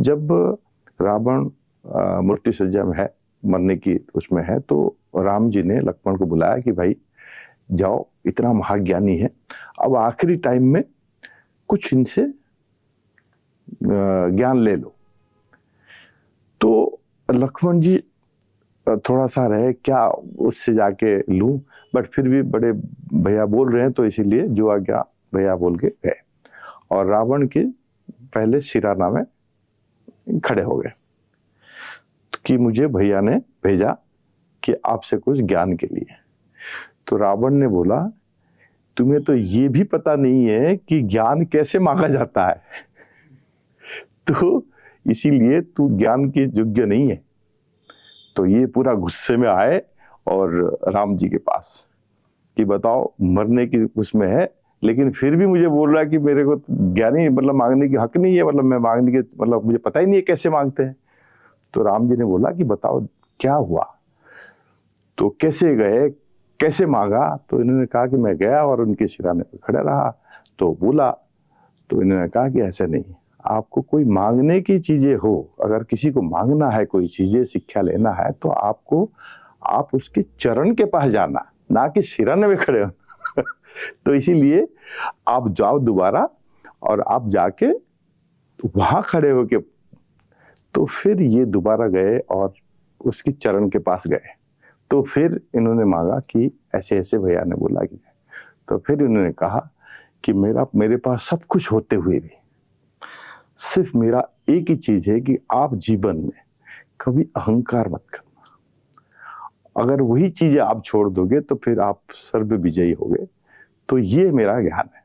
जब रावण मृत्यु सज्जा में है, मरने की उसमें है, तो राम जी ने लक्ष्मण को बुलाया कि भाई जाओ, इतना महाज्ञानी है, अब आखिरी टाइम में कुछ इनसे ज्ञान ले लो। तो लक्ष्मण जी थोड़ा सा रहे, क्या उससे जाके लूं, बट फिर भी बड़े भैया बोल रहे हैं तो इसीलिए जो आज्ञा भैया बोल के गए और रावण के पहले शिराना में खड़े हो गए कि मुझे भैया ने भेजा कि आपसे कुछ ज्ञान के लिए। तो रावण ने बोला, तुम्हें तो ये भी पता नहीं है कि ज्ञान कैसे मांगा जाता है, तो इसीलिए तू ज्ञान के योग्य नहीं है। तो ये पूरा गुस्से में आए और राम जी के पास कि बताओ, मरने की उसमें है लेकिन फिर भी मुझे बोल रहा है कि मेरे को ज्ञानी मतलब मांगने की हक नहीं है, मतलब मैं मांगने के मतलब मुझे पता ही नहीं है कैसे मांगते हैं। तो राम जी ने बोला कि बताओ क्या हुआ, तो कैसे गए, कैसे मांगा। तो इन्होंने कहा कि मैं गया और उनके सिराने पर खड़ा रहा, तो बोला। तो इन्होंने कहा कि ऐसे नहीं, आपको कोई मांगने की चीजें हो, अगर किसी को मांगना है, कोई चीजें शिक्षा लेना है, तो आपको आप उसके चरण के पास जाना, ना कि सिराने में खड़े हो। तो इसीलिए आप जाओ दोबारा और आप जाके वहां खड़े होके, तो फिर ये दोबारा गए और उसकी चरण के पास गए। तो फिर इन्होंने मांगा कि ऐसे ऐसे भैया ने बोला कि, तो फिर इन्होंने कहा कि मेरे पास सब कुछ होते हुए भी सिर्फ मेरा एक ही चीज है कि आप जीवन में कभी अहंकार मत करना। अगर वही चीजें आप छोड़ दोगे तो फिर आप सर्व विजयी होगे। तो ये मेरा ज्ञान है।